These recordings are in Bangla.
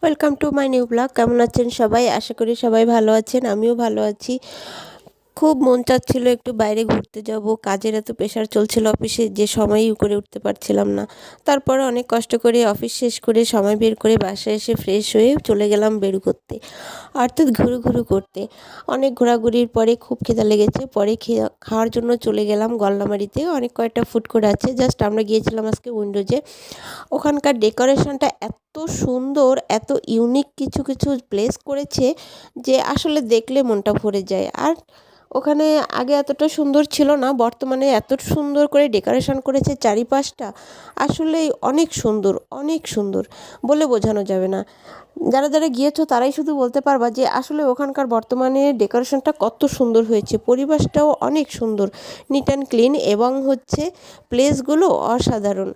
Welcome to my new blog. কেমন আছেন সবাই? আশা করি সবাই ভালো আছেন, আমিও ভালো আছি। খুব মন চাচ্ছিল একটু বাইরে ঘুরতে যাব, কাজের এত প্রেশার চলছিল অফিসে যে সময়ই করে উঠতে পারছিলাম না। তারপরে অনেক কষ্ট করে অফিস শেষ করে সময় বের করে বাসায় এসে ফ্রেশ হয়ে চলে গেলাম বের করতে, অর্থাৎ ঘুরু ঘুরু করতে। অনেক ঘোরাঘুরির পরে খুব খিদা লেগেছে, পরে খাওয়ার জন্য চলে গেলাম গল্লামারিতে। অনেক কয়েকটা ফুড কোর্ট আছে, জাস্ট আমরা গিয়েছিলাম আজকে উইন্ডোজে। ওখানকার ডেকোরেশনটা এত সুন্দর, এত ইউনিক কিছু কিছু প্লেস করেছে যে আসলে দেখলে মনটা ভরে যায়। আর ওখানে আগে এতটা সুন্দর ছিল না, বর্তমানে এত সুন্দর করে ডেকোরেশন করেছে চারিপাশটা। আসলেই অনেক সুন্দর, অনেক সুন্দর, বলে বোঝানো যাবে না। যারা যারা গিয়েছো তারাই শুধু বলতে পারবা যে আসলে ওখানকার বর্তমানে ডেকোরেশনটা কত সুন্দর হয়েছে। পরিবেশটাও অনেক সুন্দর, নিট অ্যান্ড ক্লিন, এবং প্লেসগুলো অসাধারণ।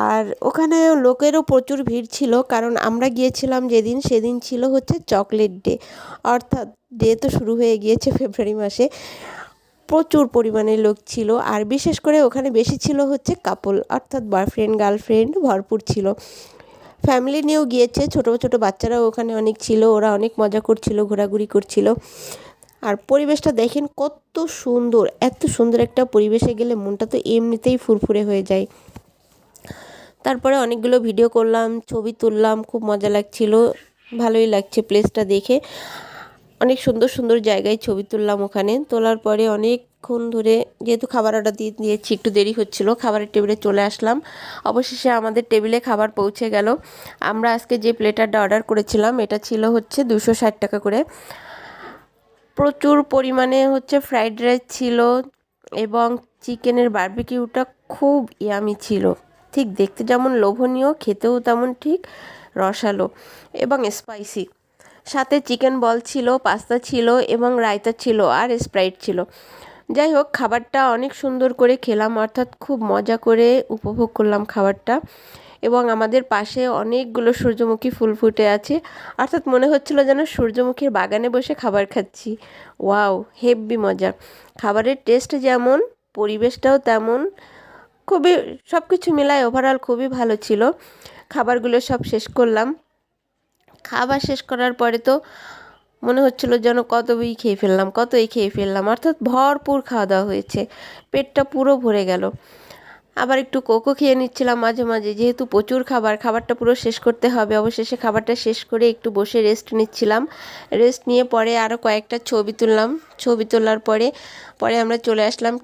আর ওখানে লোকেরও প্রচুর ভিড় ছিল, কারণ আমরা গিয়েছিলাম যেদিন, সেদিন ছিল চকলেট ডে, অর্থাৎ ডে তো শুরু হয়ে গিয়েছে ফেব্রুয়ারি মাসে। প্রচুর পরিমাণে লোক ছিল, আর বিশেষ করে ওখানে বেশি ছিল কাপল, অর্থাৎ বয়ফ্রেন্ড গার্লফ্রেন্ড ভরপুর ছিল। ফ্যামিলি নিয়েও গিয়েছে, ছোটো ছোটো বাচ্চারাও ওখানে অনেক ছিল, ওরা অনেক মজা করছিল, ঘোরাঘুরি করছিল। আর পরিবেশটা দেখেন কত সুন্দর। এত সুন্দর একটা পরিবেশে গেলে মনটা তো এমনিতেই ফুরফুরে হয়ে যায়। তারপরে অনেকগুলো ভিডিও করলাম, ছবি তুললাম, খুব মজা লাগছিল, ভালোই লাগছে প্লেসটা দেখে। অনেক সুন্দর সুন্দর জায়গায় ছবি তুললাম ওখানে। তোলার পরে অনেকক্ষণ ধরে, যেহেতু খাবার অর্ডার দিয়েছি, একটু দেরি হচ্ছিল, খাবারের টেবিলে চলে আসলাম। অবশেষে আমাদের টেবিলে খাবার পৌঁছে গেল। আমরা আজকে যে প্লেটারটা অর্ডার করেছিলাম এটা ছিল 260 টাকা করে। প্রচুর পরিমাণে ফ্রাইড রাইস ছিল, এবং চিকেনের বারবিকিউটা খুব ইয়ামি ছিল। ঠিক দেখতে যেমন লোভনীয়, খেতেও তেমন ঠিক রসালো এবং স্পাইসি। সাথে চিকেন বল ছিল, পাস্তা ছিল, এবং রায়তা ছিল, আর স্প্রাইট ছিল। যাই হোক, খাবারটা অনেক সুন্দর করে খেলাম, অর্থাৎ খুব মজা করে উপভোগ করলাম খাবারটা। এবং আমাদের পাশে অনেকগুলো সূর্যমুখী ফুল ফুটে আছে, অর্থাৎ মনে হচ্ছিল যেন সূর্যমুখীর বাগানে বসে খাবার খাচ্ছি। ওয়াও, হেব্বি মজা। খাবারের টেস্ট যেমন, পরিবেশটাও তেমন, খুবই সব কিছু মিলায় ওভারঅল খুবই ভালো ছিল। খাবারগুলো সব শেষ করলাম। খাবার শেষ করার পরে তো মনে হচ্ছিল যেন কতই খেয়ে ফেললাম, অর্থাৎ ভরপুর খাওয়া দাওয়া হয়েছে, পেটটা পুরো ভরে গেল। আবার একটু কোকো খেয়ে নিচ্ছিলাম মাঝে মাঝে, যেহেতু প্রচুর খাবারটা পুরো শেষ করতে হবে। অবশেষে খাবারটা শেষ করে একটু বসে রেস্ট নিচ্ছিলাম। রেস্ট নিয়ে পরে আরও কয়েকটা ছবি তুললাম। ছবি তোলার পরে আমরা চলে আসলাম